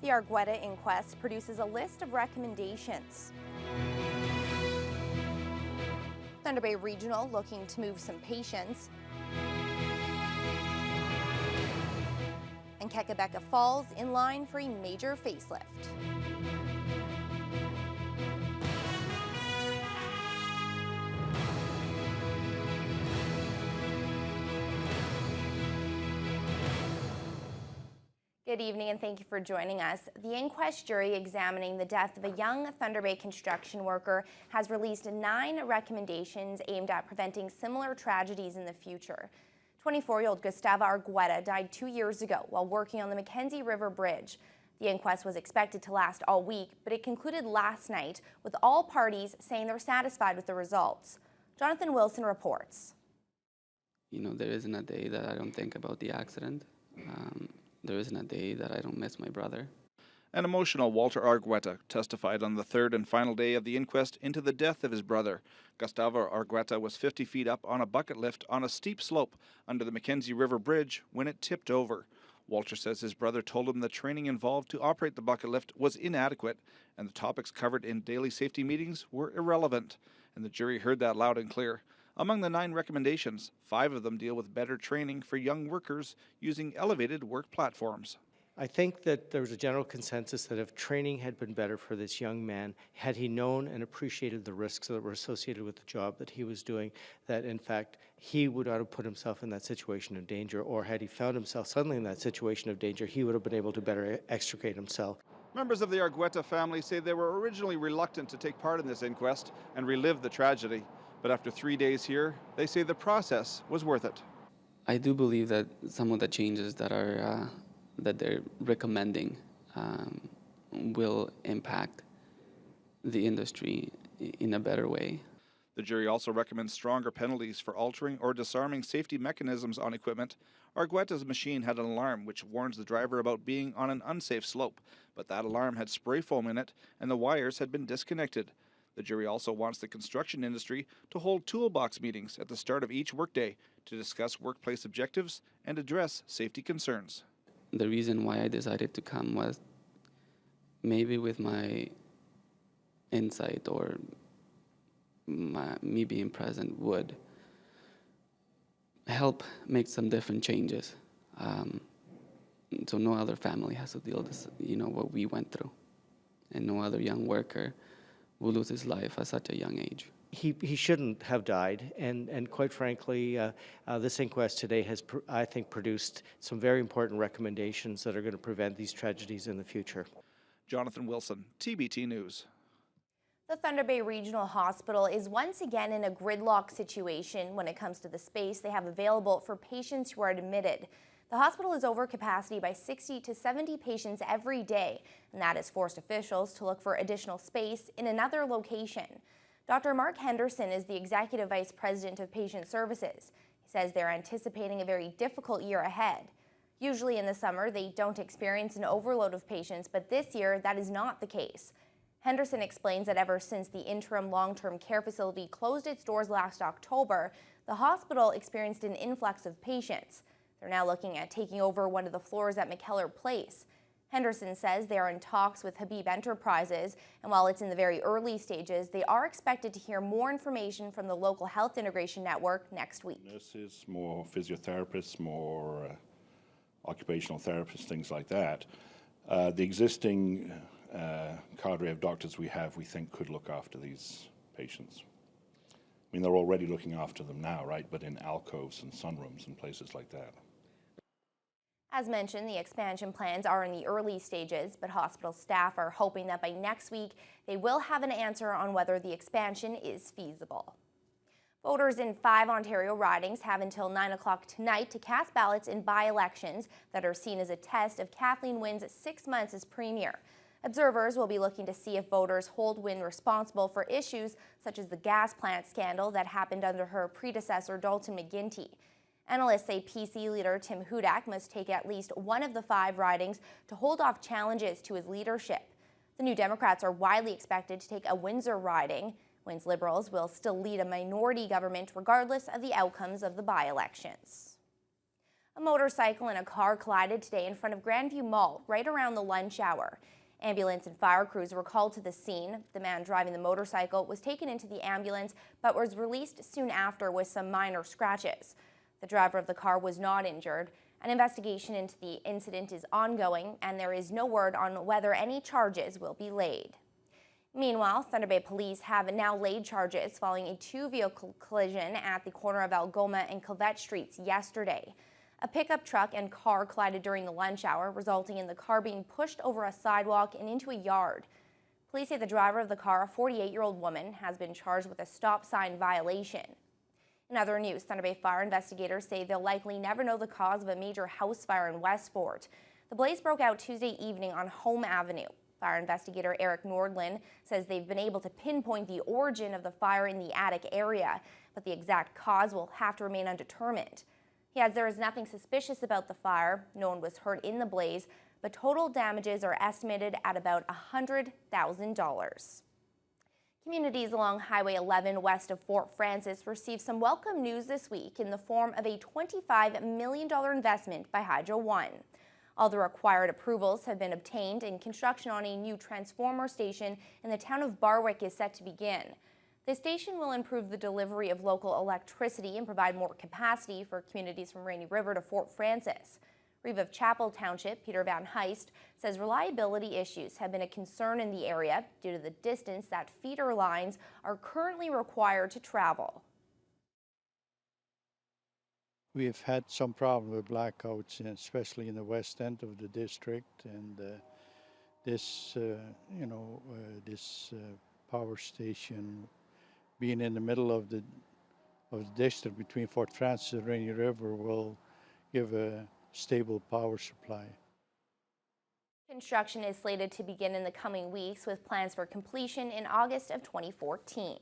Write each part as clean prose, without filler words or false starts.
The Argueta inquest produces a list of recommendations. Thunder Bay Regional looking to move some patients. And Kekabeka Falls in line for a major facelift. Good evening and thank you for joining us. The inquest jury examining the death of a young Thunder Bay construction worker has released 9 recommendations aimed at preventing similar tragedies in the future. 24-year-old Gustavo Argueta died 2 years ago while working on the Mackenzie River Bridge. The inquest was expected to last all week, but it concluded last night with all parties saying they're satisfied with the results. Jonathan Wilson reports. You know, there isn't a day that I don't think about the accident. There isn't a day that I don't miss my brother. An emotional Walter Argueta testified on the third and final day of the inquest into the death of his brother. Gustavo Argueta was 50 feet up on a bucket lift on a steep slope under the Mackenzie River Bridge when it tipped over. Walter says his brother told him the training involved to operate the bucket lift was inadequate and the topics covered in daily safety meetings were irrelevant. And the jury heard that loud and clear. Among the 9 recommendations, 5 of them deal with better training for young workers using elevated work platforms. I think that there was a general consensus that if training had been better for this young man, had he known and appreciated the risks that were associated with the job that he was doing, that in fact he would not have put himself in that situation of danger, or had he found himself suddenly in that situation of danger, he would have been able to better extricate himself. Members of the Argueta family say they were originally reluctant to take part in this inquest and relive the tragedy. But after 3 days here, they say the process was worth it. I do believe that some of the changes that they're recommending will impact the industry in a better way. The jury also recommends stronger penalties for altering or disarming safety mechanisms on equipment. Argueta's machine had an alarm which warns the driver about being on an unsafe slope, but that alarm had spray foam in it and the wires had been disconnected. The jury also wants the construction industry to hold toolbox meetings at the start of each workday to discuss workplace objectives and address safety concerns. The reason why I decided to come was maybe with my insight or me being present would help make some different changes, so no other family has to deal with what we went through, and no other young worker will lose his life at such a young age. He shouldn't have died, and quite frankly, this inquest today has, I think, produced some very important recommendations that are going to prevent these tragedies in the future. Jonathan Wilson, TBT News. The Thunder Bay Regional Hospital is once again in a gridlock situation when it comes to the space they have available for patients who are admitted. The hospital is over capacity by 60 to 70 patients every day, and that has forced officials to look for additional space in another location. Dr. Mark Henderson is the Executive Vice President of Patient Services. He says they're anticipating a very difficult year ahead. Usually in the summer, they don't experience an overload of patients, but this year that is not the case. Henderson explains that ever since the interim long-term care facility closed its doors last October, the hospital experienced an influx of patients. They're now looking at taking over one of the floors at McKellar Place. Henderson says they are in talks with Habib Enterprises, and while it's in the very early stages, they are expected to hear more information from the local health integration network next week. Nurses, more physiotherapists, more occupational therapists, things like that. The existing cadre of doctors we have, we think, could look after these patients. I mean, they're already looking after them now, right? But in alcoves and sunrooms and places like that. As mentioned, the expansion plans are in the early stages, but hospital staff are hoping that by next week they will have an answer on whether the expansion is feasible. Voters in 5 Ontario ridings have until 9 o'clock tonight to cast ballots in by-elections that are seen as a test of Kathleen Wynne's 6 months as Premier. Observers will be looking to see if voters hold Wynne responsible for issues such as the gas plant scandal that happened under her predecessor Dalton McGuinty. Analysts say PC leader Tim Hudak must take at least one of the 5 ridings to hold off challenges to his leadership. The New Democrats are widely expected to take a Windsor riding. Wynne's Liberals will still lead a minority government regardless of the outcomes of the by-elections. A motorcycle and a car collided today in front of Grandview Mall, right around the lunch hour. Ambulance and fire crews were called to the scene. The man driving the motorcycle was taken into the ambulance, but was released soon after with some minor scratches. The driver of the car was not injured. An investigation into the incident is ongoing, and there is no word on whether any charges will be laid. Meanwhile, Thunder Bay police have now laid charges following a two-vehicle collision at the corner of Algoma and Covette Streets yesterday. A pickup truck and car collided during the lunch hour, resulting in the car being pushed over a sidewalk and into a yard. Police say the driver of the car, a 48-year-old woman, has been charged with a stop sign violation. In other news, Thunder Bay fire investigators say they'll likely never know the cause of a major house fire in Westfort. The blaze broke out Tuesday evening on Home Avenue. Fire investigator Eric Nordlin says they've been able to pinpoint the origin of the fire in the attic area, but the exact cause will have to remain undetermined. He adds there is nothing suspicious about the fire. No one was hurt in the blaze, but total damages are estimated at about $100,000. Communities along Highway 11 west of Fort Frances received some welcome news this week in the form of a $25 million investment by Hydro One. All the required approvals have been obtained, and construction on a new transformer station in the town of Barwick is set to begin. The station will improve the delivery of local electricity and provide more capacity for communities from Rainy River to Fort Frances. Reeve of Chapel Township, Peter Van Heist, says reliability issues have been a concern in the area due to the distance that feeder lines are currently required to travel. We have had some problem with blackouts, especially in the west end of the district, and this power station being in the middle of the district between Fort Frances and Rainy River will give a stable power supply. Construction is slated to begin in the coming weeks, with plans for completion in August of 2014.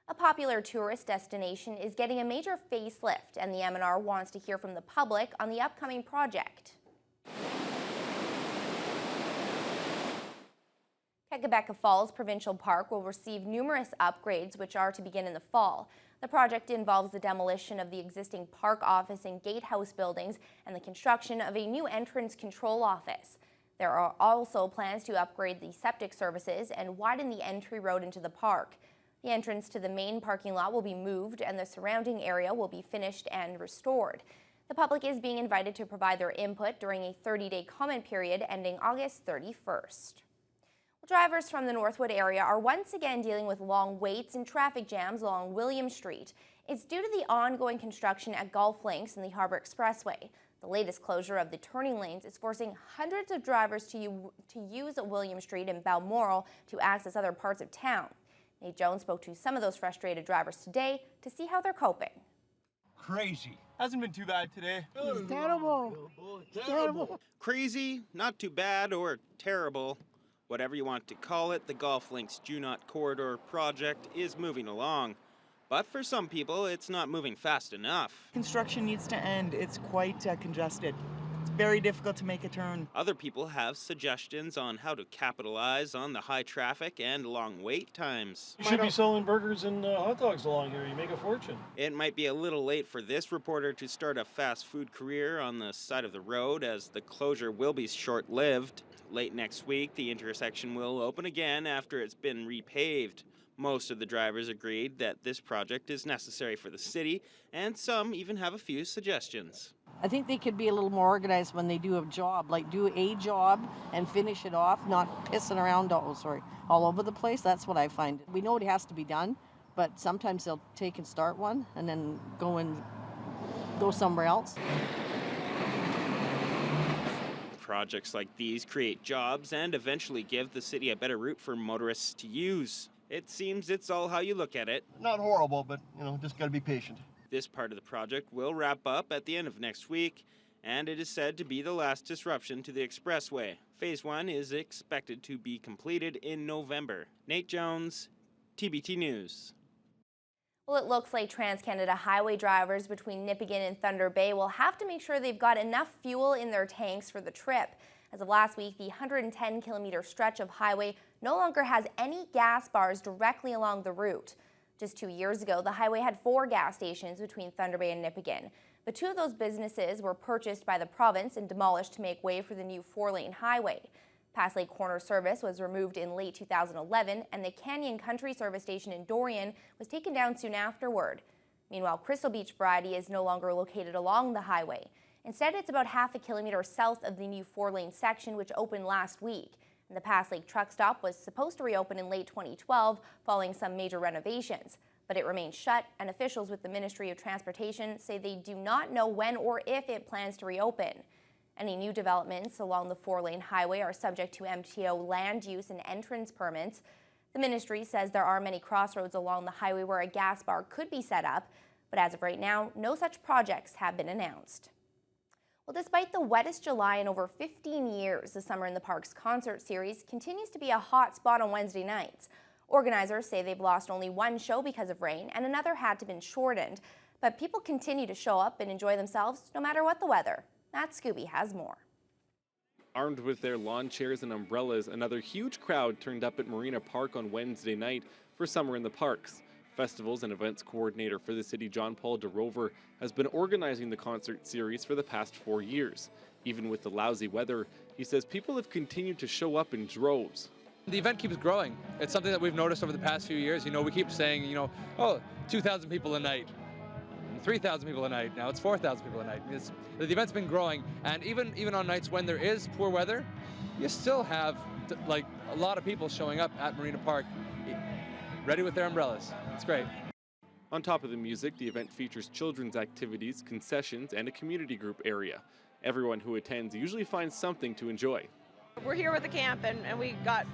A popular tourist destination is getting a major facelift, and the MNR wants to hear from the public on the upcoming project. Kekabeka Falls Provincial Park will receive numerous upgrades, which are to begin in the fall. The project involves the demolition of the existing park office and gatehouse buildings and the construction of a new entrance control office. There are also plans to upgrade the septic services and widen the entry road into the park. The entrance to the main parking lot will be moved, and the surrounding area will be finished and restored. The public is being invited to provide their input during a 30-day comment period ending August 31st. Drivers from the Northwood area are once again dealing with long waits and traffic jams along William Street. It's due to the ongoing construction at Golf Links and the Harbor Expressway. The latest closure of the turning lanes is forcing hundreds of drivers to use William Street and Balmoral to access other parts of town. Nate Jones spoke to some of those frustrated drivers today to see how they're coping. Crazy. Hasn't been too bad today. It's terrible. Terrible. Crazy, not too bad, or terrible. Whatever you want to call it, the Golf Links Junot Corridor project is moving along. But for some people, it's not moving fast enough. Construction needs to end. It's quite congested. It's very difficult to make a turn. Other people have suggestions on how to capitalize on the high traffic and long wait times. You should be selling burgers and hot dogs along here. You make a fortune. It might be a little late for this reporter to start a fast food career on the side of the road, as the closure will be short-lived. Late next week, the intersection will open again after it's been repaved. Most of the drivers agreed that this project is necessary for the city, and some even have a few suggestions. I think they could be a little more organized when they do a job, like do a job and finish it off, not pissing around all over the place. That's what I find. We know it has to be done, but sometimes they'll take and start one and then go somewhere else. Projects like these create jobs and eventually give the city a better route for motorists to use. It seems it's all how you look at it. Not horrible, but, just gotta be patient. This part of the project will wrap up at the end of next week, and it is said to be the last disruption to the expressway. Phase 1 is expected to be completed in November. Nate Jones, TBT News. Well, it looks like Trans-Canada Highway drivers between Nipigon and Thunder Bay will have to make sure they've got enough fuel in their tanks for the trip. As of last week, the 110-kilometer stretch of highway no longer has any gas bars directly along the route. Just 2 years ago, the highway had 4 gas stations between Thunder Bay and Nipigon, but 2 of those businesses were purchased by the province and demolished to make way for the new 4-lane highway. Pass Lake Corner service was removed in late 2011, and the Canyon Country service station in Dorian was taken down soon afterward. Meanwhile, Crystal Beach Variety is no longer located along the highway. Instead, it's about half a kilometer south of the new 4-lane section, which opened last week. And the Pass Lake truck stop was supposed to reopen in late 2012 following some major renovations, but it remains shut, and officials with the Ministry of Transportation say they do not know when or if it plans to reopen. Any new developments along the 4-lane highway are subject to MTO land use and entrance permits. The ministry says there are many crossroads along the highway where a gas bar could be set up, but as of right now, no such projects have been announced. Well, despite the wettest July in over 15 years, the Summer in the Parks concert series continues to be a hot spot on Wednesday nights. Organizers say they've lost only 1 show because of rain, and another had to be shortened. But people continue to show up and enjoy themselves no matter what the weather. Matt Scooby has more. Armed with their lawn chairs and umbrellas, another huge crowd turned up at Marina Park on Wednesday night for Summer in the Parks. Festivals and events coordinator for the city, John Paul DeRover, has been organizing the concert series for the past 4 years. Even with the lousy weather, he says people have continued to show up in droves. The event keeps growing. It's something that we've noticed over the past few years. We keep saying, oh, 2,000 people a night, 3,000 people a night. Now it's 4,000 people a night. The event's been growing, and even on nights when there is poor weather, you still have a lot of people showing up at Marina Park, ready with their umbrellas. It's great. On top of the music, the event features children's activities, concessions, and a community group area. Everyone who attends usually finds something to enjoy. We're here with the camp, and we got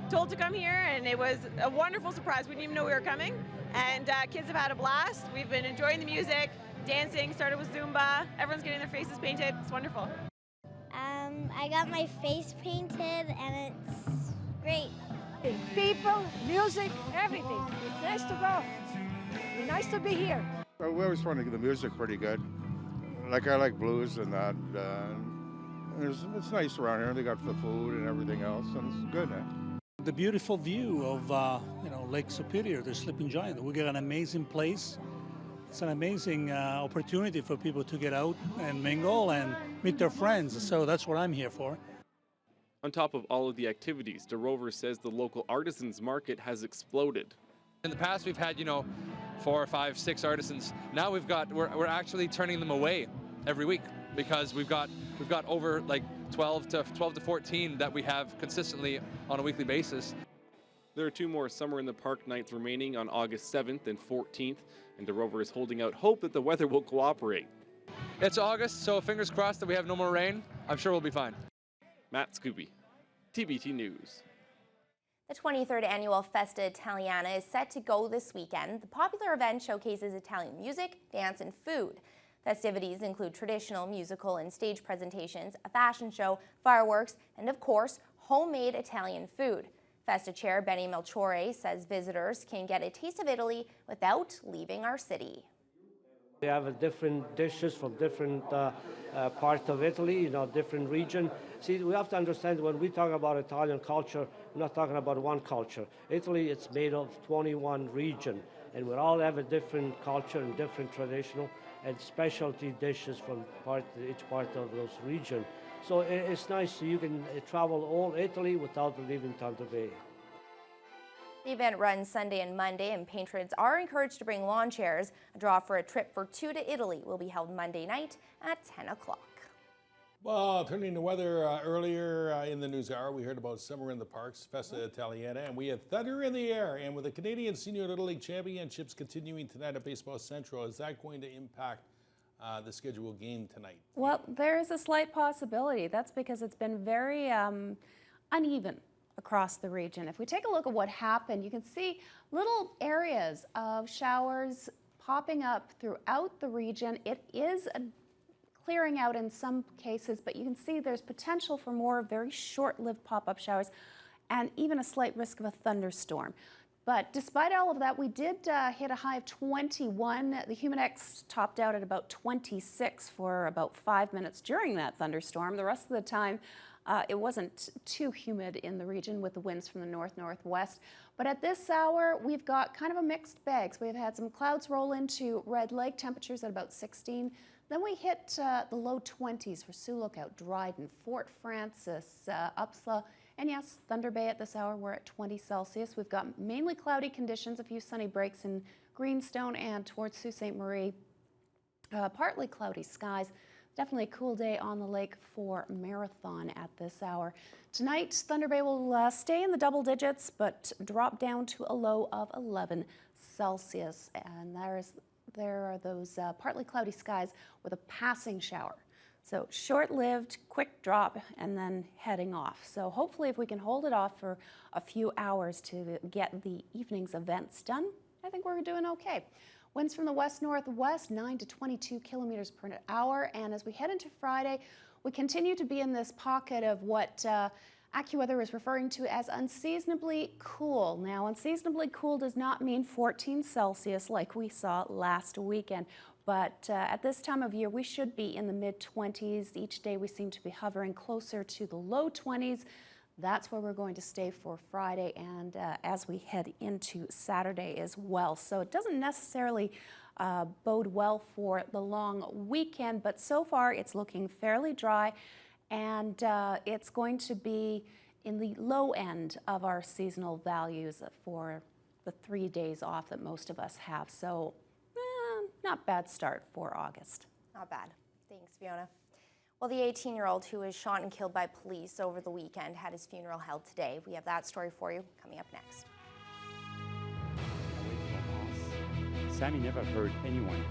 told to come here, and it was a wonderful surprise. We didn't even know we were coming, and kids have had a blast. We've been enjoying the music, dancing, started with Zumba. Everyone's getting their faces painted. It's wonderful. I got my face painted, and it's great. People, music, everything. It's nice to go. It's nice to be here. Well, we always find the music pretty good. I like blues and that. It's nice around here. They got the food and everything else, and it's good. The beautiful view of Lake Superior, the Sleeping Giant. We got an amazing place. It's an amazing opportunity for people to get out and mingle and meet their friends. So that's what I'm here for. On top of all of the activities, DeRover says the local artisans market has exploded. In the past, we've had 4 or 5, 6 artisans. Now we're actually turning them away every week because we've got over 12 to 14 that we have consistently on a weekly basis. There are 2 more Summer in the Park nights remaining on August 7th and 14th, and DeRover is holding out hope that the weather will cooperate. It's August, so fingers crossed that we have no more rain. I'm sure we'll be fine. Matt Scooby, TBT News. The 23rd annual Festa Italiana is set to go this weekend. The popular event showcases Italian music, dance, and food. Festivities include traditional, musical, and stage presentations, a fashion show, fireworks, and of course, homemade Italian food. Festa Chair Benny Melchiore says visitors can get a taste of Italy without leaving our city. We have different dishes from different parts of Italy, different region. See, we have to understand when we talk about Italian culture, we're not talking about one culture. Italy, it's made of 21 regions, and we all have a different culture and different traditional and specialty dishes from each part of those regions. So it's nice so you can travel all Italy without leaving Thunder Bay. The event runs Sunday and Monday, and patrons are encouraged to bring lawn chairs. A draw for a trip for 2 to Italy will be held Monday night at 10 o'clock. Well, turning to weather, earlier in the news hour, we heard about Summer in the Parks, Festa Italiana, and we had thunder in the air. And with the Canadian Senior Little League Championships continuing tonight at Baseball Central, is that going to impact the scheduled game tonight? Well, there is a slight possibility. That's because it's been very uneven across the region. If we take a look at what happened, you can see little areas of showers popping up throughout the region. It is clearing out in some cases, but you can see there's potential for more very short-lived pop-up showers and even a slight risk of a thunderstorm. But despite all of that, we did hit a high of 21. The Humidex topped out at about 26 for about 5 minutes during that thunderstorm. The rest of the time, It wasn't too humid in the region with the winds from the north-northwest. But at this hour, we've got kind of a mixed bag. So we've had some clouds roll into Red Lake, temperatures at about 16. Then we hit the low 20s for Sioux Lookout, Dryden, Fort Francis, Upsala, and yes, Thunder Bay at this hour, we're at 20 Celsius. We've got mainly cloudy conditions, a few sunny breaks in Greenstone and towards Sault Ste. Marie. Partly cloudy skies. Definitely a cool day on the lake for Marathon at this hour. Tonight, Thunder Bay will stay in the double digits, but drop down to a low of 11 Celsius. And there are those partly cloudy skies with a passing shower. So short-lived, quick drop, and then heading off. So hopefully if we can hold it off for a few hours to get the evening's events done, I think we're doing okay. Winds from the west-northwest, 9 to 22 kilometers per hour. And as we head into Friday, we continue to be in this pocket of what AccuWeather is referring to as unseasonably cool. Now, unseasonably cool does not mean 14 Celsius like we saw last weekend. But at this time of year, we should be in the mid-20s. Each day we seem to be hovering closer to the low 20s. That's where we're going to stay for Friday and as we head into Saturday as well. So it doesn't necessarily bode well for the long weekend, but so far it's looking fairly dry, and it's going to be in the low end of our seasonal values for the 3 days off that most of us have. So not bad start for August. Not bad. Thanks, Fiona. Well, the 18-year-old who was shot and killed by police over the weekend had his funeral held today. We have that story for you coming up next. Sammy never hurt anyone.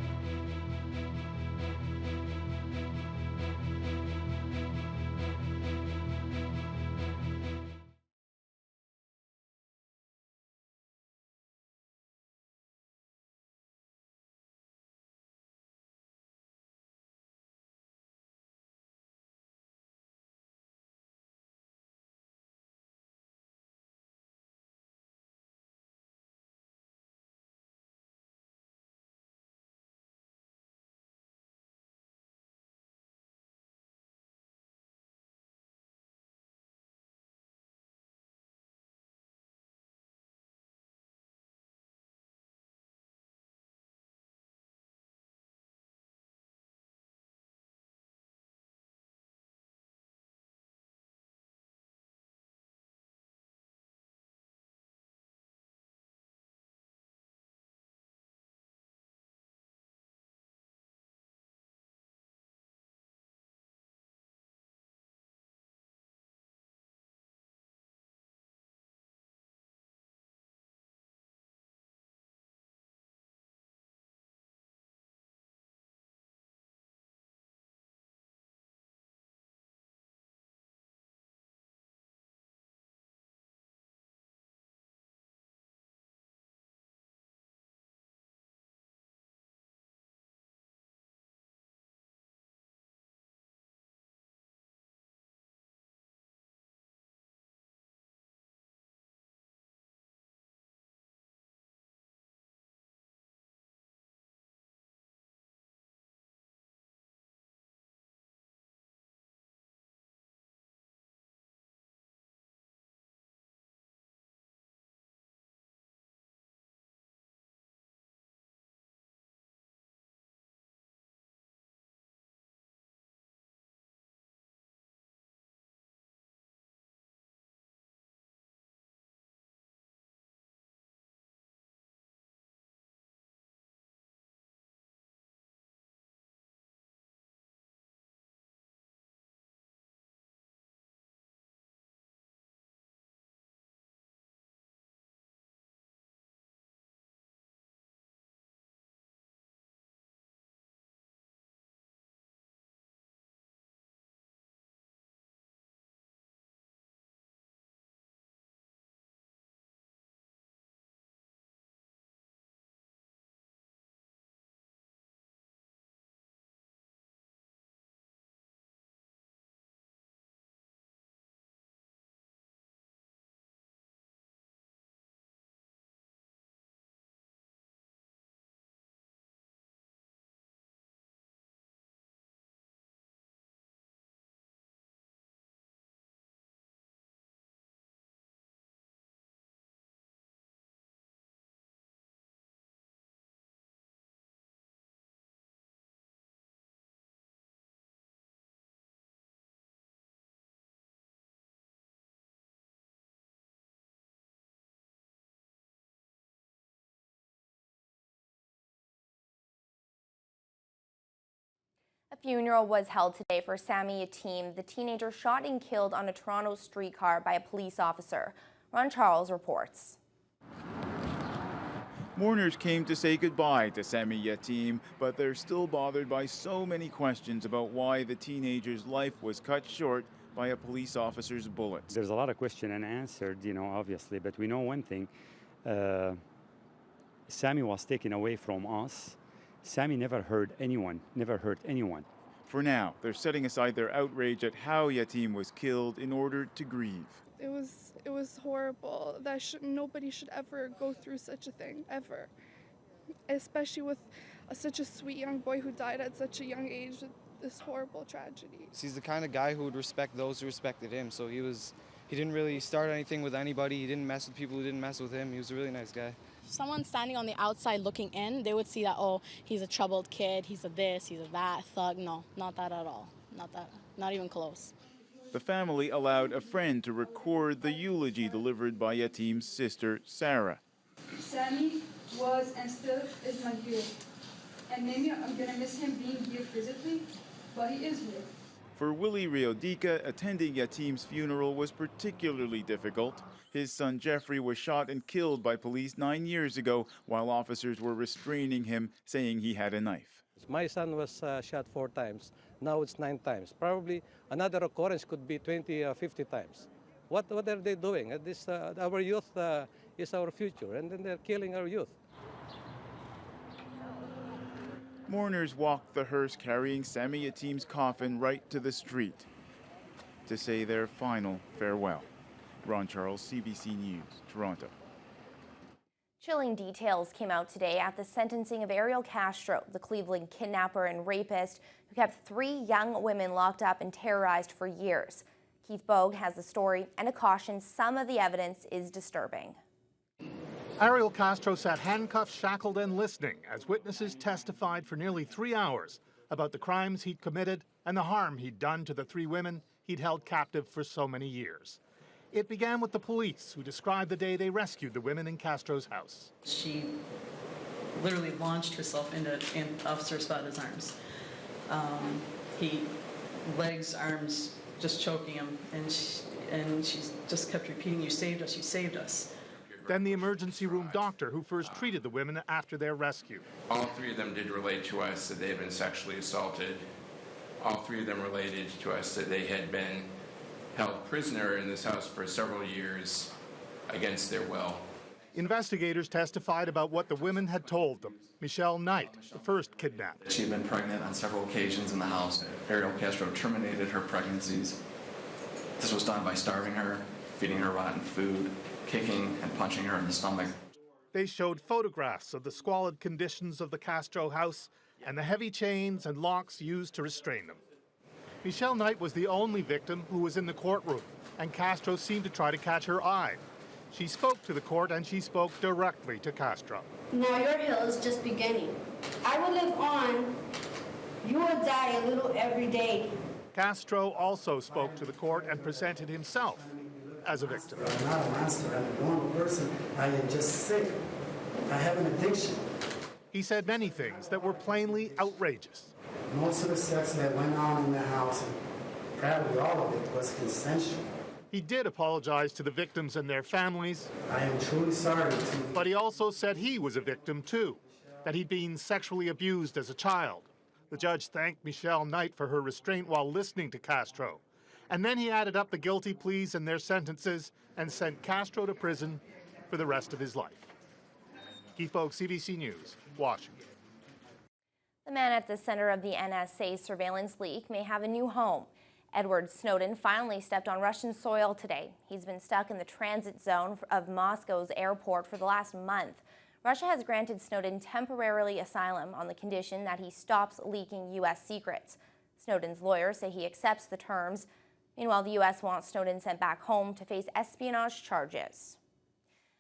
A funeral was held today for Sammy Yatim, the teenager shot and killed on a Toronto streetcar by a police officer. Ron Charles reports. Mourners came to say goodbye to Sammy Yatim, but they're still bothered by so many questions about why the teenager's life was cut short by a police officer's bullet. There's a lot of question and answered, obviously, but we know one thing. Sammy was taken away from us. Sammy never hurt anyone. For now, they're setting aside their outrage at how Yatim was killed in order to grieve. It was horrible. Nobody should ever go through such a thing, ever. Especially with such a sweet young boy who died at such a young age with this horrible tragedy. He's the kind of guy who would respect those who respected him, so he didn't really start anything with anybody. He didn't mess with people who didn't mess with him. He was a really nice guy. Someone standing on the outside looking in, they would see that, oh, he's a troubled kid, he's a this, he's a that, thug. No, not that at all. Not even close. The family allowed a friend to record the eulogy delivered by Yatim's sister, Sarah. Sammy was and still is my hero. And maybe I'm gonna miss him being here physically, but he is here. For Willie Riodica, attending Yatim's funeral was particularly difficult. His son Jeffrey was shot and killed by police 9 years ago while officers were restraining him, saying he had a knife. My son was shot 4 times. Now it's 9 times. Probably another occurrence could be 20 or 50 times. What are they doing? Our youth is our future, and then they're killing our youth. Mourners walked the hearse carrying Sammy Yatim's coffin right to the street to say their final farewell. Ron Charles, CBC News, Toronto. Chilling details came out today at the sentencing of Ariel Castro, the Cleveland kidnapper and rapist who kept 3 young women locked up and terrorized for years. Keith Bogue has the story and a caution some of the evidence is disturbing. Ariel Castro sat handcuffed, shackled, and listening as witnesses testified for nearly 3 hours about the crimes he'd committed and the harm he'd done to the 3 women he'd held captive for so many years. It began with the police, who described the day they rescued the women in Castro's house. She literally launched herself into Officer Espada's arms. He legs, arms, just choking him, and she just kept repeating, "You saved us, you saved us." Then the emergency room doctor who first treated the women after their rescue. All 3 of them did relate to us that they had been sexually assaulted. All 3 of them related to us that they had been held prisoner in this house for several years against their will. Investigators testified about what the women had told them. Michelle Knight, the first kidnapped. She had been pregnant on several occasions in the house. Ariel Castro terminated her pregnancies. This was done by starving her, feeding her rotten food, kicking and punching her in the stomach. They showed photographs of the squalid conditions of the Castro house and the heavy chains and locks used to restrain them. Michelle Knight was the only victim who was in the courtroom, and Castro seemed to try to catch her eye. She spoke to the court, and she spoke directly to Castro. Now your hill is just beginning. I will live on. You will die a little every day. Castro also spoke to the court and presented himself as a victim. I'm not a monster. I'm a normal person. I am just sick. I have an addiction. He said many things that were plainly outrageous. Most of the sex that went on in the house, and probably all of it, was consensual. He did apologize to the victims and their families. I am truly sorry. But he also said he was a victim too, that he'd been sexually abused as a child. The judge thanked Michelle Knight for her restraint while listening to Castro. And then he added up the guilty pleas and their sentences and sent Castro to prison for the rest of his life. Keith Bogue, CBC News, Washington. The man at the center of the NSA surveillance leak may have a new home. Edward Snowden finally stepped on Russian soil today. He's been stuck in the transit zone of Moscow's airport for the last month. Russia has granted Snowden temporarily asylum on the condition that he stops leaking U.S. secrets. Snowden's lawyers say he accepts the terms. Meanwhile, the U.S. wants Snowden sent back home to face espionage charges.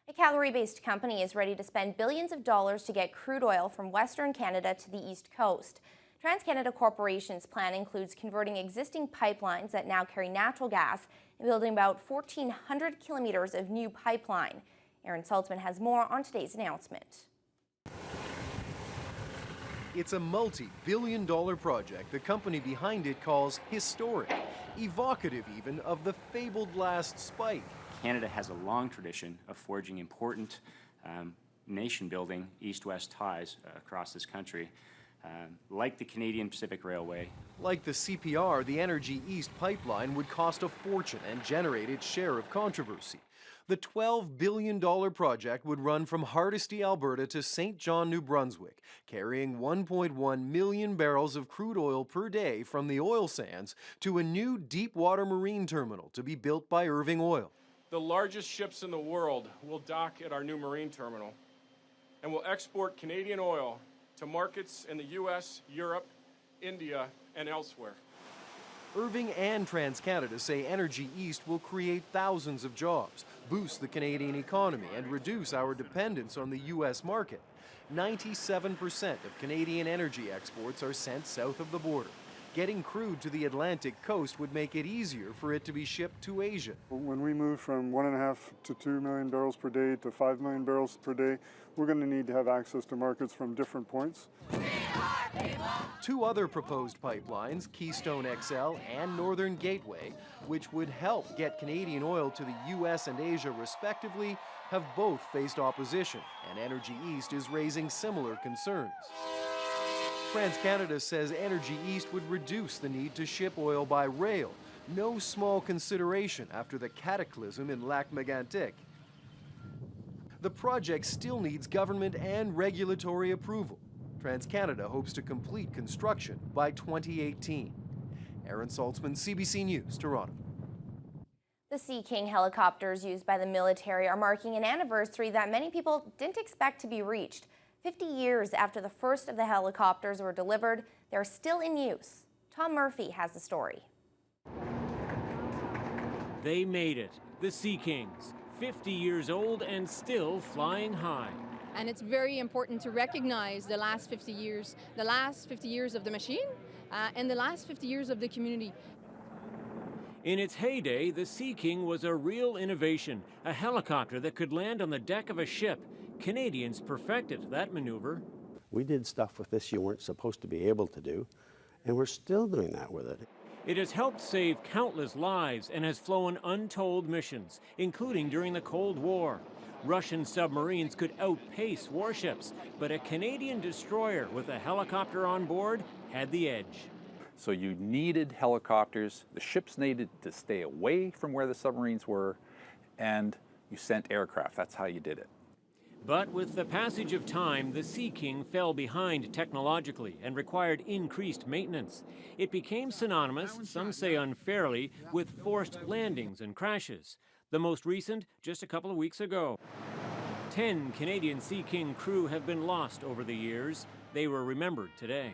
A Calgary-based company is ready to spend billions of dollars to get crude oil from Western Canada to the East Coast. TransCanada Corporation's plan includes converting existing pipelines that now carry natural gas and building about 1,400 kilometers of new pipeline. Aaron Saltzman has more on today's announcement. It's a multi-billion-dollar project the company behind it calls historic, evocative even of the fabled last spike. Canada has a long tradition of forging important nation-building east-west ties across this country, like the Canadian Pacific Railway. Like the CPR, the Energy East pipeline would cost a fortune and generate its share of controversy. The $12 billion project would run from Hardisty, Alberta to St. John, New Brunswick, carrying 1.1 million barrels of crude oil per day from the oil sands to a new deep-water marine terminal to be built by Irving Oil. The largest ships in the world will dock at our new marine terminal and will export Canadian oil to markets in the U.S., Europe, India, and elsewhere. Irving and TransCanada say Energy East will create thousands of jobs, boost the Canadian economy, and reduce our dependence on the U.S. market. 97% of Canadian energy exports are sent south of the border. Getting crude to the Atlantic coast would make it easier for it to be shipped to Asia. When we move from 1.5 to 2 million barrels per day to 5 million barrels per day, we're going to need to have access to markets from different points. Two other proposed pipelines, Keystone XL and Northern Gateway, which would help get Canadian oil to the U.S. and Asia respectively, have both faced opposition, and Energy East is raising similar concerns. TransCanada says Energy East would reduce the need to ship oil by rail, no small consideration after the cataclysm in Lac Mégantic. The project still needs government and regulatory approval. TransCanada hopes to complete construction by 2018. Aaron Saltzman, CBC News, Toronto. The Sea King helicopters used by the military are marking an anniversary that many people didn't expect to be reached. 50 years after the first of the helicopters were delivered, they're still in use. Tom Murphy has the story. They made it, the Sea Kings, 50 years old and still flying high. And it's very important to recognize the last 50 years of the machine and the last 50 years of the community. In its heyday, the Sea King was a real innovation, a helicopter that could land on the deck of a ship. Canadians perfected that maneuver. We did stuff with this you weren't supposed to be able to do, and we're still doing that with it. It has helped save countless lives and has flown untold missions, including during the Cold War. Russian submarines could outpace warships, but a Canadian destroyer with a helicopter on board had the edge. So you needed helicopters, the ships needed to stay away from where the submarines were, and you sent aircraft. That's how you did it. But with the passage of time, the Sea King fell behind technologically and required increased maintenance. It became synonymous, some say unfairly, with forced landings and crashes. The most recent, just a couple of weeks ago. 10 Canadian Sea King crew have been lost over the years. They were remembered today.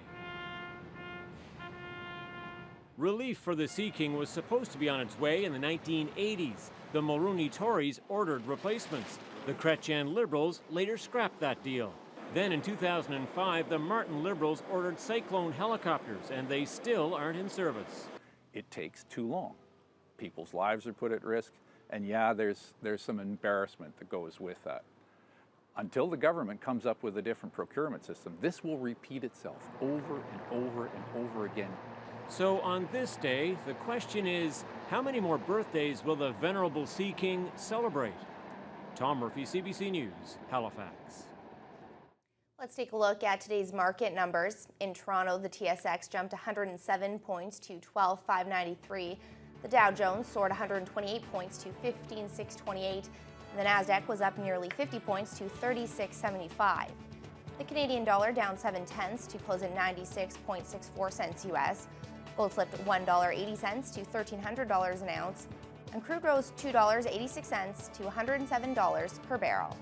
Relief for the Sea King was supposed to be on its way in the 1980s. The Mulroney Tories ordered replacements. The Chrétien Liberals later scrapped that deal. Then in 2005, the Martin Liberals ordered Cyclone helicopters, and they still aren't in service. It takes too long. People's lives are put at risk, and yeah, there's some embarrassment that goes with that. Until the government comes up with a different procurement system, this will repeat itself over and over and over again. So on this day, the question is, how many more birthdays will the venerable Sea King celebrate? Tom Murphy, CBC News, Halifax. Let's take a look at today's market numbers. In Toronto, the TSX jumped 107 points to 12,593. The Dow Jones soared 128 points to 15,628. And the Nasdaq was up nearly 50 points to 36.75. The Canadian dollar down 7/10 to close at 96.64 cents US. Gold slipped $1.80 to $1,300 an ounce. And crude rose $2.86 to $107 per barrel.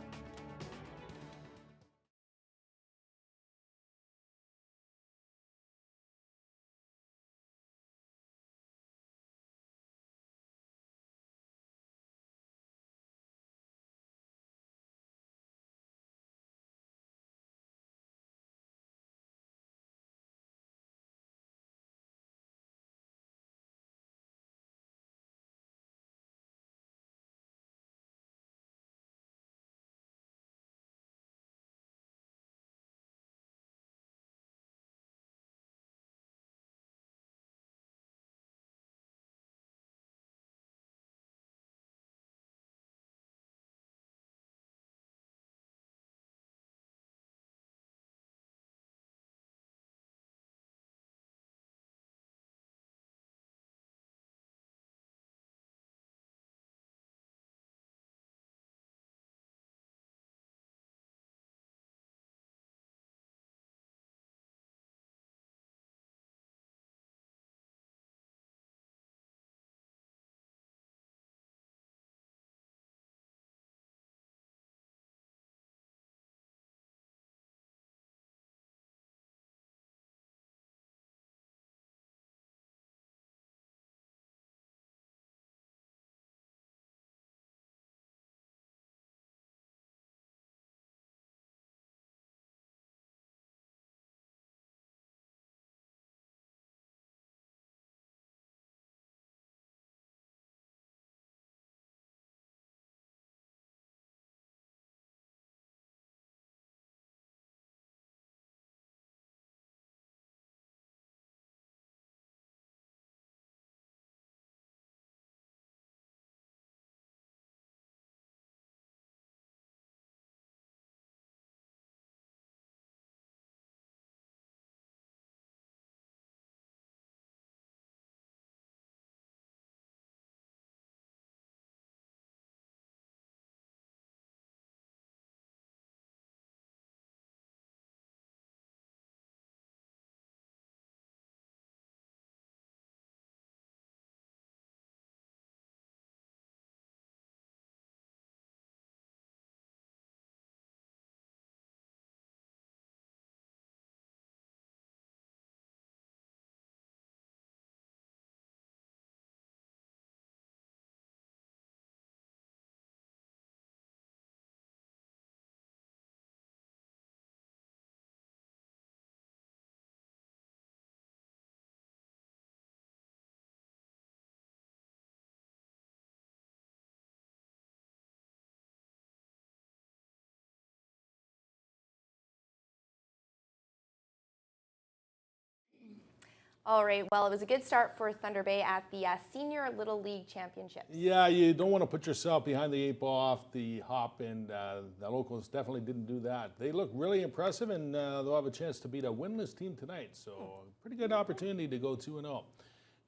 All right, well, it was a good start for Thunder Bay at the Senior Little League Championships. Yeah, you don't want to put yourself behind the 8 ball off the hop, and the locals definitely didn't do that. They look really impressive, and they'll have a chance to beat a winless team tonight, so pretty good opportunity to go 2-0.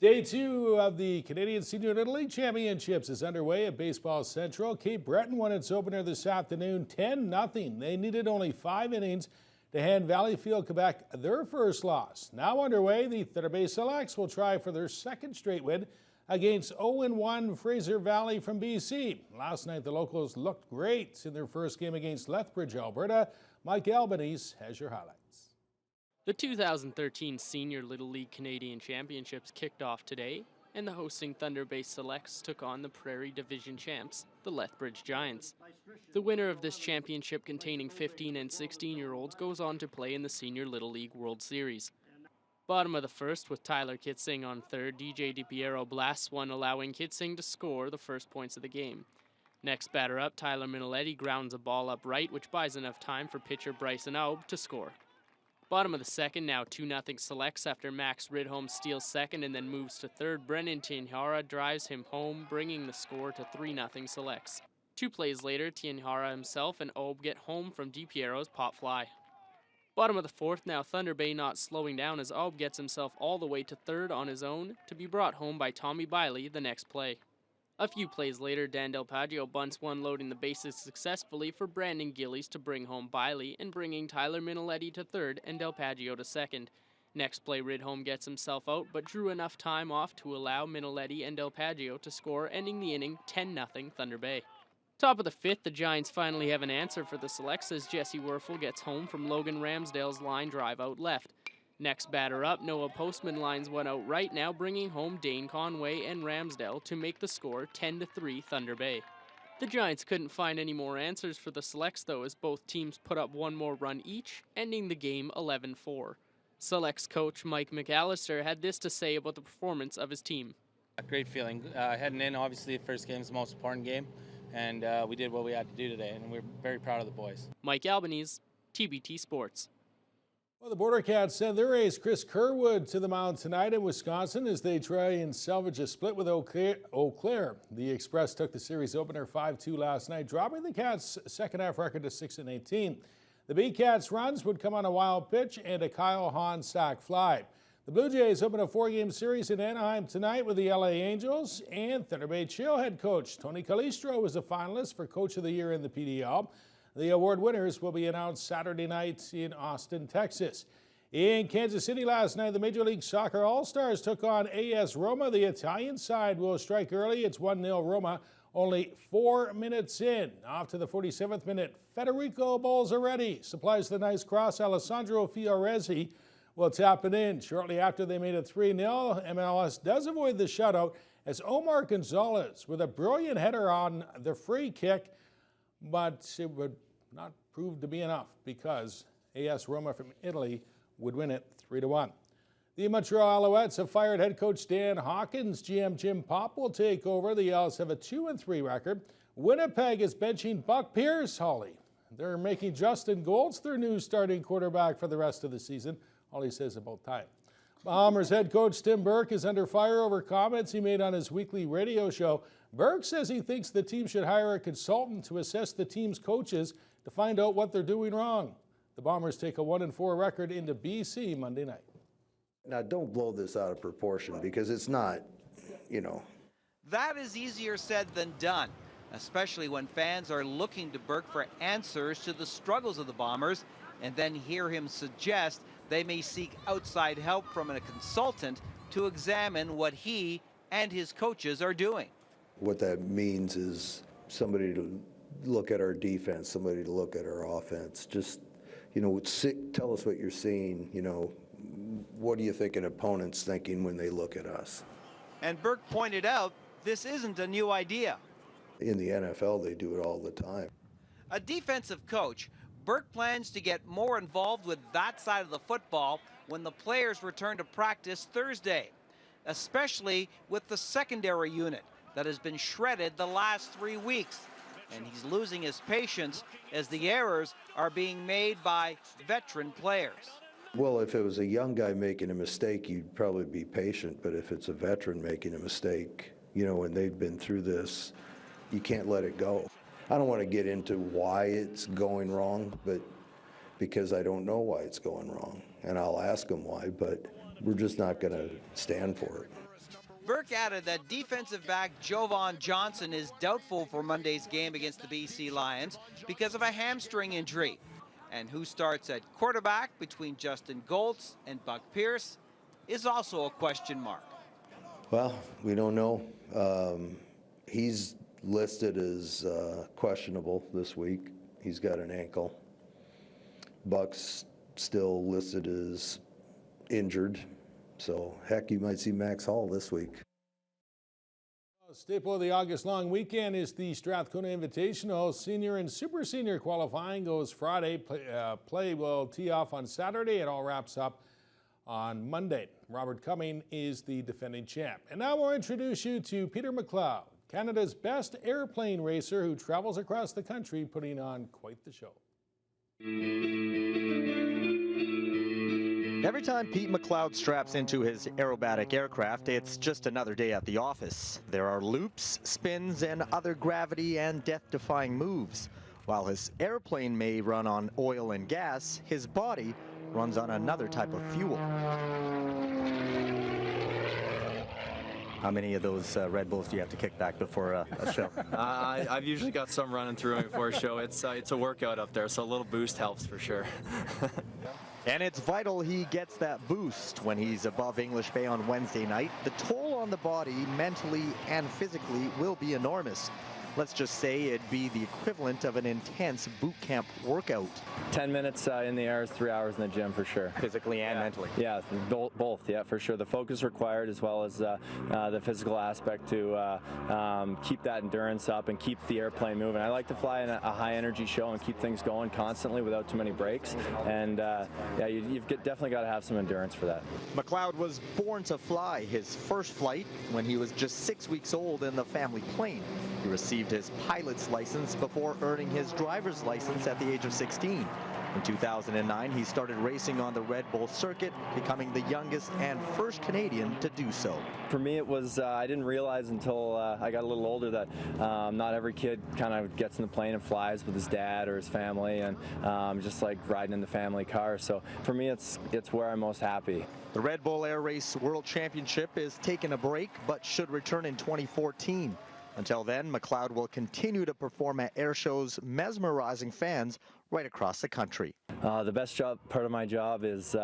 Day 2 of the Canadian Senior Little League Championships is underway at Baseball Central. Cape Breton won its opener this afternoon 10-0. They needed only 5 innings to hand Valleyfield Quebec their first loss. Now underway, the Thunder Bay Selects will try for their second straight win against 0-1 Fraser Valley from BC. Last night, the locals looked great in their first game against Lethbridge, Alberta. Mike Albanese has your highlights. The 2013 Senior Little League Canadian Championships kicked off today, and the hosting Thunder Bay Selects took on the Prairie Division champs, the Lethbridge Giants. The winner of this championship containing 15 and 16-year-olds goes on to play in the Senior Little League World Series. Bottom of the first with Tyler Kitsing on third, DJ DiPiero blasts one, allowing Kitsing to score the first points of the game. Next batter up, Tyler Miniletti grounds a ball up right, which buys enough time for pitcher Bryson Aub to score. Bottom of the second, now 2-0 Selects after Max Ridholm steals second and then moves to third. Brennan Tianhara drives him home, bringing the score to 3-0 Selects. 2 plays later, Tianhara himself and Aub get home from DiPiero's pop fly. Bottom of the fourth, now Thunder Bay not slowing down as Aub gets himself all the way to third on his own to be brought home by Tommy Biley the next play. A few plays later, Dan Del Paggio bunts one, loading the bases successfully for Brandon Gillies to bring home Biley and bringing Tyler Miniletti to third and Del Paggio to second. Next play, Ridholm gets himself out but drew enough time off to allow Miniletti and Del Paggio to score, ending the inning 10-0 Thunder Bay. Top of the fifth, the Giants finally have an answer for the Selects as Jesse Werfel gets home from Logan Ramsdale's line drive out left. Next batter up, Noah Postman lines one out right, now bringing home Dane Conway and Ramsdale to make the score 10-3 Thunder Bay. The Giants couldn't find any more answers for the Selects though, as both teams put up one more run each, ending the game 11-4. Selects coach Mike McAllister had this to say about the performance of his team. A great feeling. Heading in, obviously the first game is the most important game, and we did what we had to do today, and we're very proud of the boys. Mike Albanese, TBT Sports. Well, the Border Cats send their ace Chris Kerwood to the mound tonight in Wisconsin as they try and salvage a split with Eau Claire. The Express took the series opener 5-2 last night, dropping the Cats' second-half record to 6-18. The B-Cats' runs would come on a wild pitch and a Kyle Hahn sac fly. The Blue Jays open a 4-game series in Anaheim tonight with the LA Angels, and Thunder Bay Chill head coach Tony Calistro is a finalist for Coach of the Year in the PDL. The award winners will be announced Saturday night in Austin, Texas. In Kansas City last night, the Major League Soccer All-Stars took on AS Roma. The Italian side will strike early. It's 1-0 Roma, only 4 minutes in. Off to the 47th minute, Federico Bolzaretti supplies the nice cross. Alessandro Fiorezzi will tap it in. Shortly after they made it 3-0, MLS does avoid the shutout as Omar Gonzalez with a brilliant header on the free kick, but it would not prove to be enough because AS Roma from Italy would win it 3-1. The Montreal Alouettes have fired head coach Dan Hawkins. GM Jim Popp will take over. The Owls have a 2-3 record. Winnipeg is benching Buck Pierce, Holly. They're making Justin Goltz their new starting quarterback for the rest of the season. All he says about time. Bombers head coach Tim Burke is under fire over comments he made on his weekly radio show. Burke says he thinks the team should hire a consultant to assess the team's coaches to find out what they're doing wrong. The Bombers take a 1-4 record into BC Monday night. Now, don't blow this out of proportion because it's not, That is easier said than done, especially when fans are looking to Burke for answers to the struggles of the Bombers and then hear him suggest they may seek outside help from a consultant to examine what he and his coaches are doing. What that means is somebody to look at our defense, somebody to look at our offense. Just, tell us what you're seeing, what do you think an opponent's thinking when they look at us? And Burke pointed out this isn't a new idea. In the NFL, they do it all the time. A defensive coach, Burke plans to get more involved with that side of the football when the players return to practice Thursday, especially with the secondary unit that has been shredded the last 3 weeks. And he's losing his patience as the errors are being made by veteran players. Well, if it was a young guy making a mistake, you'd probably be patient, but if it's a veteran making a mistake, you know, and they've been through this, you can't let it go. I don't want to get into why it's going wrong, but because I don't know why it's going wrong, and I'll ask them why, but we're just not going to stand for it. Burke added that defensive back Jovan Johnson is doubtful for Monday's game against the BC Lions because of a hamstring injury. And who starts at quarterback between Justin Goltz and Buck Pierce is also a question mark. Well, we don't know. He's listed as questionable this week. He's got an ankle. Buck's still listed as injured. So, heck, you might see Max Hall this week. A staple of the August long weekend is the Strathcona Invitational. Senior and Super Senior qualifying goes Friday. Play will tee off on Saturday. It all wraps up on Monday. Robert Cumming is the defending champ. And now we'll introduce you to Peter McLeod, Canada's best airplane racer who travels across the country putting on quite the show. Every time Pete McLeod straps into his aerobatic aircraft, it's just another day at the office. There are loops, spins, and other gravity and death-defying moves. While his airplane may run on oil and gas, his body runs on another type of fuel. How many of those Red Bulls do you have to kick back before a show? I've usually got some running through me before a show. It's a workout up there, so a little boost helps for sure. And it's vital he gets that boost when he's above English Bay on Wednesday night. The toll on the body, mentally and physically, will be enormous. Let's just say it'd be the equivalent of an intense boot camp workout. 10 minutes in the air is 3 hours in the gym for sure. Physically and mentally? Yeah, both, yeah, for sure. The focus required as well as the physical aspect to keep that endurance up and keep the airplane moving. I like to fly in a high energy show and keep things going constantly without too many breaks. And yeah, you've definitely got to have some endurance for that. McLeod was born to fly. His first flight when he was just 6 weeks old in the family plane. He received his pilot's license before earning his driver's license at the age of 16. In 2009, he started racing on the Red Bull circuit, becoming the youngest and first Canadian to do so. For me, it was, I didn't realize until I got a little older that not every kid kind of gets in the plane and flies with his dad or his family, and just like riding in the family car. So for me, it's where I'm most happy. The Red Bull Air Race World Championship is taking a break, but should return in 2014. Until then, McLeod will continue to perform at air shows, mesmerizing fans right across the country. The best part of my job is,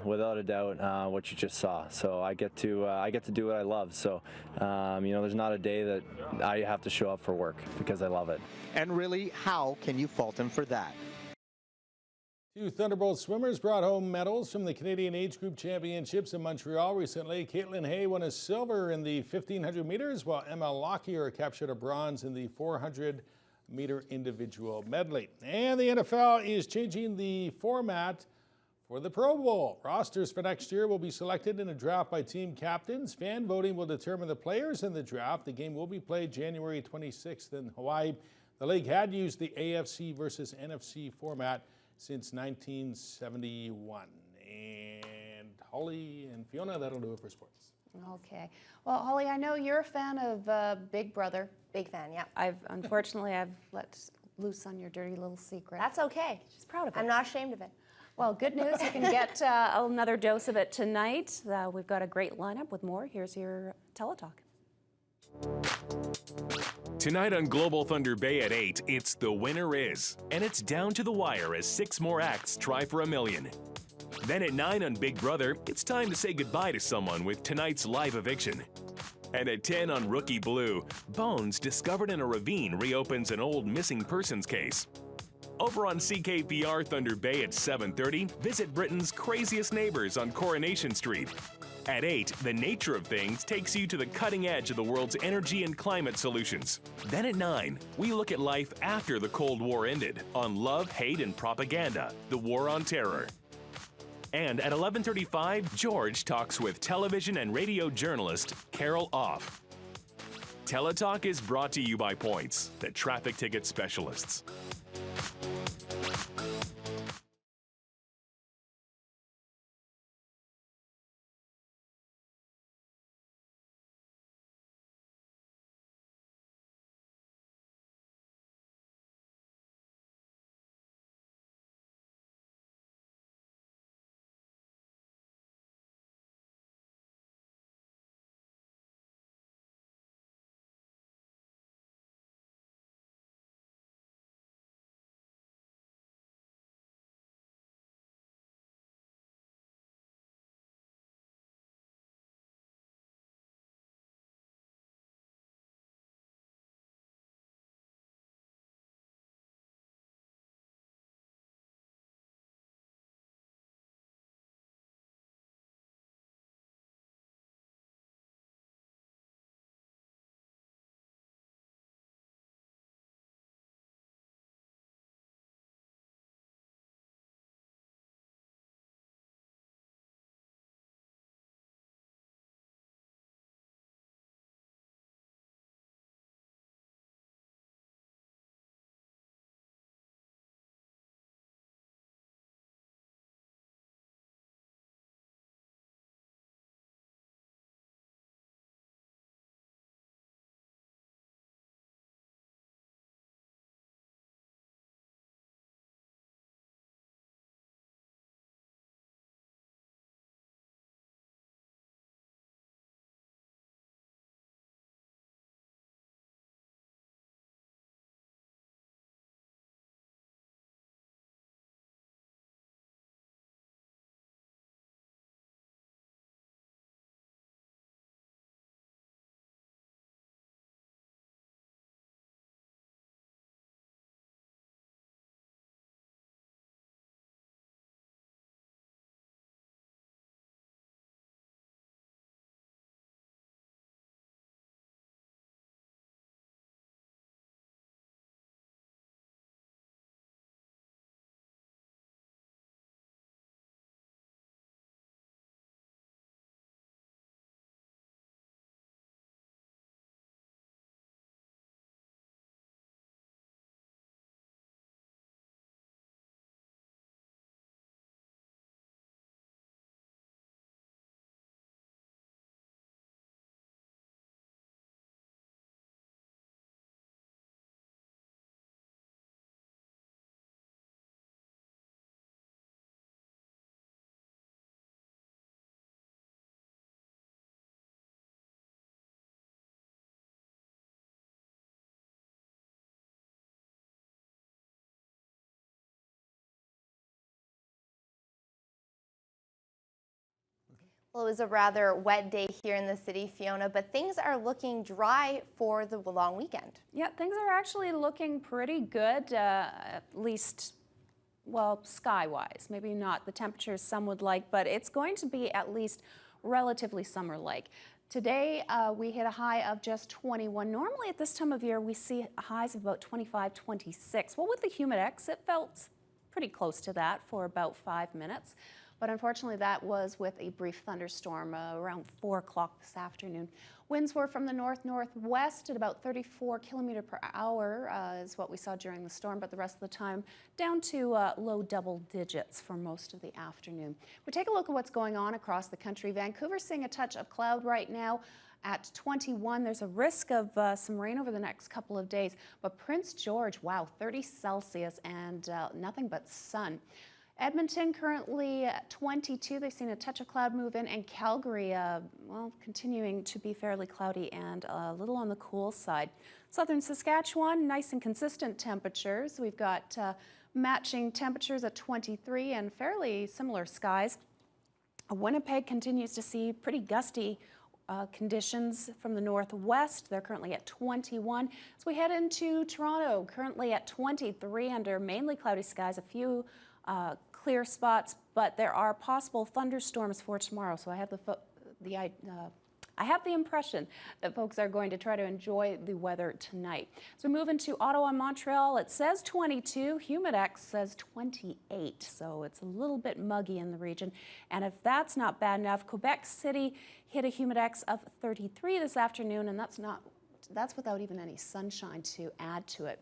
without a doubt, what you just saw. So I get to do what I love. So you know, there's not a day that I have to show up for work because I love it. And really, how can you fault him for that? 2 Thunderbolt swimmers brought home medals from the Canadian Age Group Championships in Montreal recently. Caitlin Hay won a silver in the 1500 meters, while Emma Lockyer captured a bronze in the 400-meter individual medley. And the NFL is changing the format for the Pro Bowl. Rosters for next year will be selected in a draft by team captains. Fan voting will determine the players in the draft. The game will be played January 26th in Hawaii. The league had used the AFC versus NFC format since 1971. And Holly and Fiona, that'll do it for sports. Okay. Well, Holly, I know you're a fan of Big Brother. Big fan, yeah. Unfortunately, I've let loose on your dirty little secret. That's okay. She's proud of it. I'm not ashamed of it. Well, good news. You can get another dose of it tonight. We've got a great lineup with more. Here's your Teletalk. Tonight on Global Thunder Bay at 8, it's The Winner Is, and it's down to the wire as 6 more acts try for $1 million. Then at 9 on Big Brother, it's time to say goodbye to someone with tonight's live eviction. And at 10 on Rookie Blue, bones discovered in a ravine reopens an old missing persons case. Over on CKPR Thunder Bay at 7:30, visit Britain's craziest neighbors on Coronation Street. At 8, The Nature of Things takes you to the cutting edge of the world's energy and climate solutions. Then at 9, we look at life after the Cold War ended on Love, Hate, and Propaganda, The War on Terror. And at 11:35, George talks with television and radio journalist Carol Off. Teletalk is brought to you by Points, the traffic ticket specialists. Well, it was a rather wet day here in the city, Fiona, but things are looking dry for the long weekend. Yeah, things are actually looking pretty good, at least, well, sky-wise. Maybe not the temperatures some would like, but it's going to be at least relatively summer-like. Today, we hit a high of just 21. Normally at this time of year, we see highs of about 25, 26. Well, with the humidex, it felt pretty close to that for about 5 minutes. But unfortunately, that was with a brief thunderstorm around 4 o'clock this afternoon. Winds were from the north-northwest at about 34 kilometers per hour is what we saw during the storm, but the rest of the time down to low double digits for most of the afternoon. We take a look at what's going on across the country. Vancouver's seeing a touch of cloud right now at 21. There's a risk of some rain over the next couple of days, but Prince George, wow, 30 Celsius and nothing but sun. Edmonton currently at 22. They've seen a touch of cloud move in, and Calgary, well, continuing to be fairly cloudy and a little on the cool side. Southern Saskatchewan, nice and consistent temperatures. We've got matching temperatures at 23 and fairly similar skies. Winnipeg continues to see pretty gusty conditions from the northwest. They're currently at 21. As we head into Toronto, currently at 23 under mainly cloudy skies, a few clear spots, but there are possible thunderstorms for tomorrow. So I have the impression that folks are going to try to enjoy the weather tonight. So we move into Ottawa and Montreal. It says 22. Humidex says 28. So it's a little bit muggy in the region. And if that's not bad enough, Quebec City hit a humidex of 33 this afternoon, and that's without even any sunshine to add to it.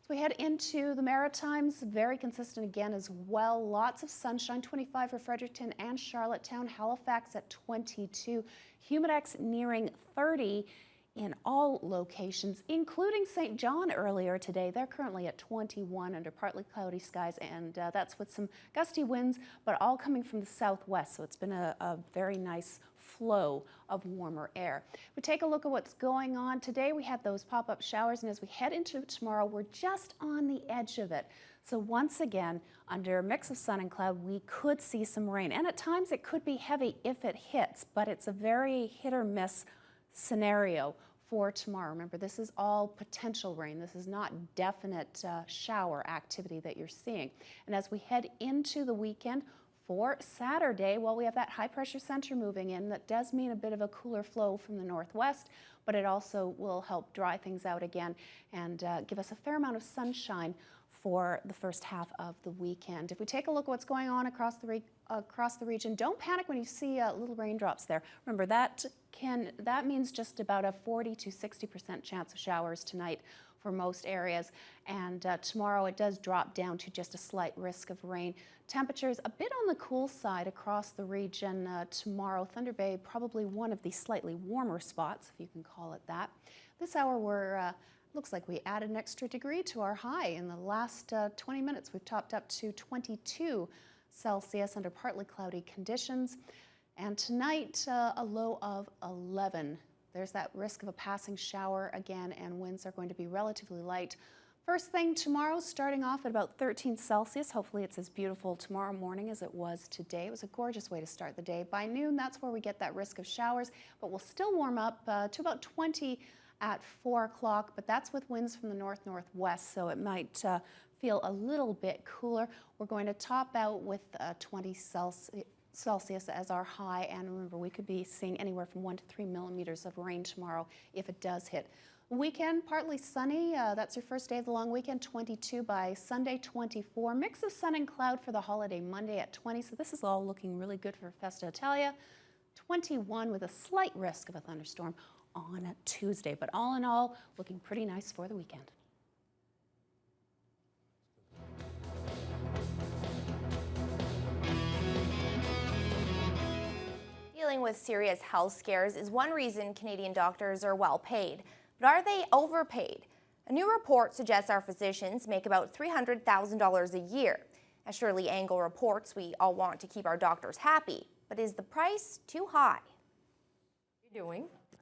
We head into the Maritimes, very consistent again as well. Lots of sunshine, 25 for Fredericton and Charlottetown. Halifax at 22. Humidex nearing 30 in all locations, including St. John earlier today. They're currently at 21 under partly cloudy skies, and that's with some gusty winds, but all coming from the southwest. So it's been a very nice flow of warmer air. We take a look at what's going on today. We had those pop-up showers, and as we head into tomorrow, we're just on the edge of it. So once again, under a mix of sun and cloud, we could see some rain, and at times it could be heavy if it hits, but it's a very hit or miss scenario for tomorrow. Remember, this is all potential rain. This is not definite shower activity that you're seeing. And as we head into the weekend, for Saturday, well, we have that high pressure center moving in. That does mean a bit of a cooler flow from the northwest, but it also will help dry things out again and give us a fair amount of sunshine for the first half of the weekend. If we take a look at what's going on across the region, don't panic when you see little raindrops there. Remember, that means just about a 40 to 60% chance of showers tonight for most areas, and tomorrow it does drop down to just a slight risk of rain. Temperatures a bit on the cool side across the region tomorrow. Thunder Bay probably one of the slightly warmer spots, if you can call it that. This hour looks like we added an extra degree to our high. In the last 20 minutes, we've topped up to 22 Celsius under partly cloudy conditions, and tonight a low of 11. There's that risk of a passing shower again, and winds are going to be relatively light. First thing tomorrow, starting off at about 13 Celsius. Hopefully it's as beautiful tomorrow morning as it was today. It was a gorgeous way to start the day. By noon, that's where we get that risk of showers, but we'll still warm up to about 20 at 4 o'clock, but that's with winds from the north-northwest, so it might feel a little bit cooler. We're going to top out with 20 Celsius as our high, and remember, we could be seeing anywhere from 1 to 3 millimeters of rain tomorrow if it does hit. Weekend, partly sunny. That's your first day of the long weekend, 22 by Sunday, 24. Mix of sun and cloud for the holiday Monday at 20, so this is all looking really good for Festa Italia. 21 with a slight risk of a thunderstorm on Tuesday, but all in all, looking pretty nice for the weekend. Dealing with serious health scares is one reason Canadian doctors are well paid. But are they overpaid? A new report suggests our physicians make about $300,000 a year. As Shirley Angle reports, we all want to keep our doctors happy, but is the price too high?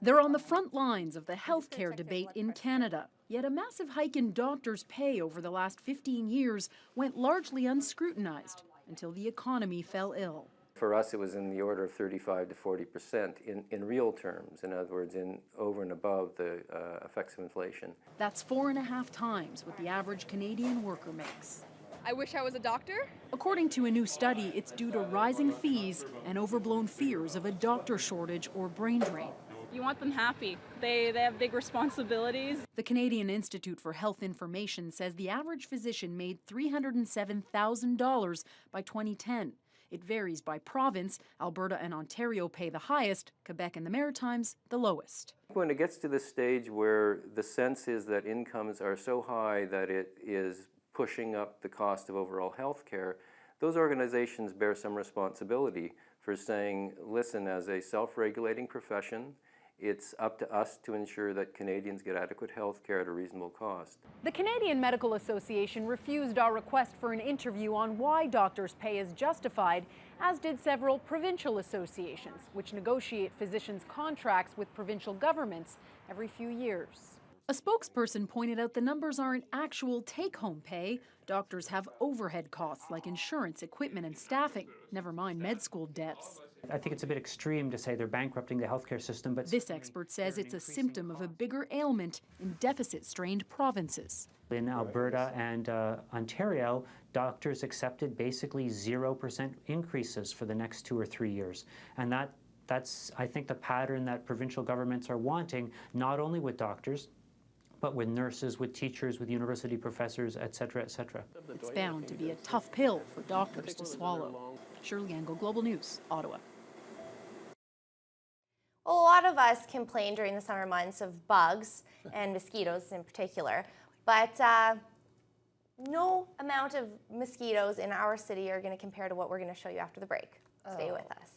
They're on the front lines of the healthcare debate in Canada. Yet a massive hike in doctors' pay over the last 15 years went largely unscrutinized until the economy fell ill. For us, it was in the order of 35 to 40% in real terms. In other words, in over and above the effects of inflation. That's 4.5 times what the average Canadian worker makes. I wish I was a doctor. According to a new study, it's due to rising fees and overblown fears of a doctor shortage or brain drain. You want them happy. They have big responsibilities. The Canadian Institute for Health Information says the average physician made $307,000 by 2010. It varies by province. Alberta and Ontario pay the highest, Quebec and the Maritimes the lowest. When it gets to the stage where the sense is that incomes are so high that it is pushing up the cost of overall health care, those organizations bear some responsibility for saying, listen, as a self-regulating profession, it's up to us to ensure that Canadians get adequate health care at a reasonable cost. The Canadian Medical Association refused our request for an interview on why doctors' pay is justified, as did several provincial associations, which negotiate physicians' contracts with provincial governments every few years. A spokesperson pointed out the numbers aren't actual take-home pay. Doctors have overhead costs like insurance, equipment, and staffing, never mind med school debts. I think it's a bit extreme to say they're bankrupting the healthcare system, but this expert says it's a symptom of a bigger ailment in deficit-strained provinces. In Alberta and Ontario, doctors accepted basically 0% increases for the next 2 or 3 years. And that's, I think, the pattern that provincial governments are wanting, not only with doctors, but with nurses, with teachers, with university professors, et cetera, et cetera. It's bound to be a tough pill for doctors to swallow. Shirley Angle, Global News, Ottawa. Well, a lot of us complain during the summer months of bugs and mosquitoes in particular, but no amount of mosquitoes in our city are going to compare to what we're going to show you after the break. Stay with us.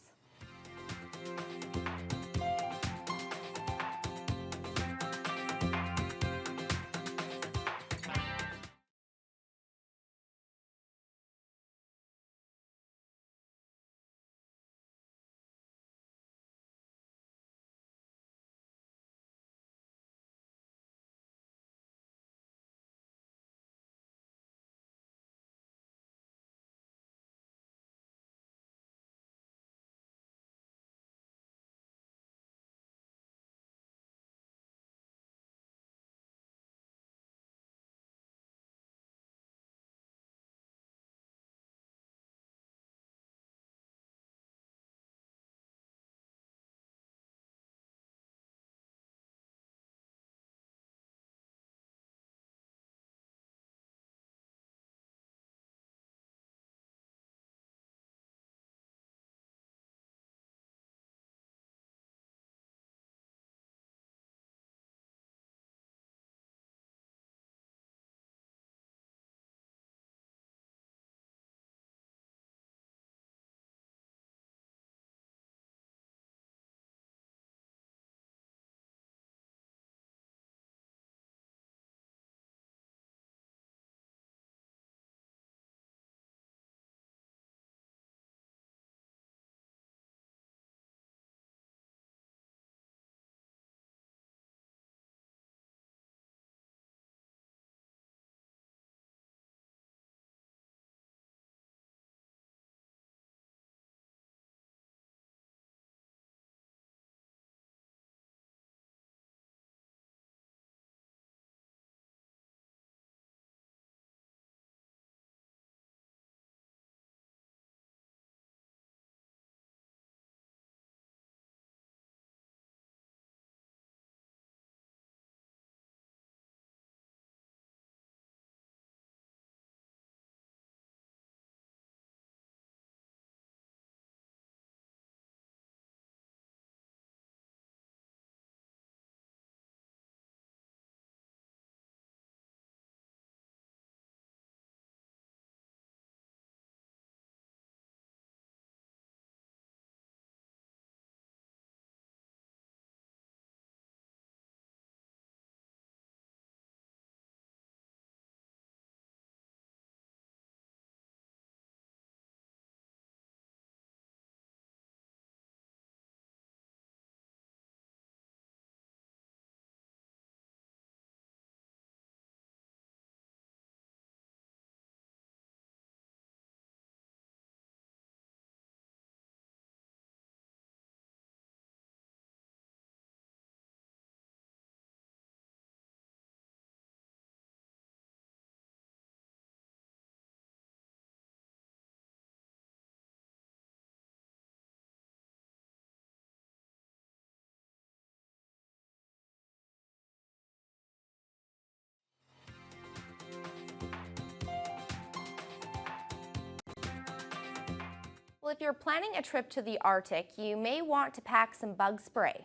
Well, if you're planning a trip to the Arctic, you may want to pack some bug spray.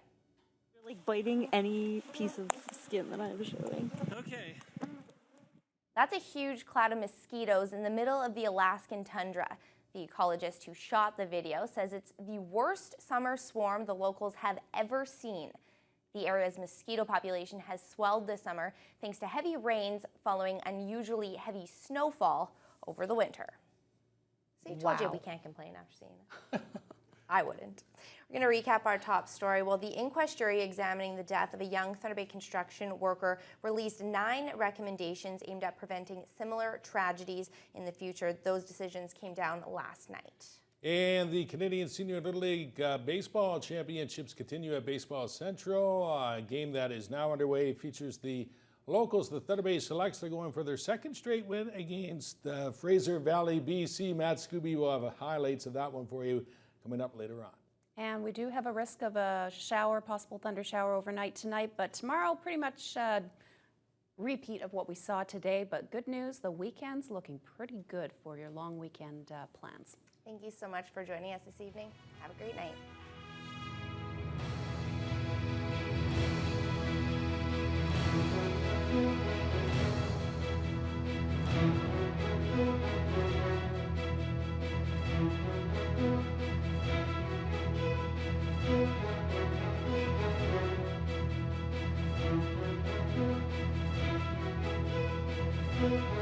Like biting any piece of skin that I'm showing. Okay. That's a huge cloud of mosquitoes in the middle of the Alaskan tundra. The ecologist who shot the video says it's the worst summer swarm the locals have ever seen. The area's mosquito population has swelled this summer thanks to heavy rains following unusually heavy snowfall over the winter. See, I told you we can't complain after seeing it. I wouldn't. We're going to recap our top story. Well, the inquest jury examining the death of a young Thunder Bay construction worker released 9 recommendations aimed at preventing similar tragedies in the future. Those decisions came down last night. And the Canadian Senior Little League Baseball Championships continue at Baseball Central. A game that is now underway features the locals, the Thunder Bay Selects. Are going for their second straight win against Fraser Valley, BC. Matt Scooby will have highlights of that one for you coming up later on. And we do have a risk of a shower, possible thunder shower overnight tonight, but tomorrow pretty much repeat of what we saw today. But good news, the weekend's looking pretty good for your long weekend plans. Thank you so much for joining us this evening. Have a great night. Thank you.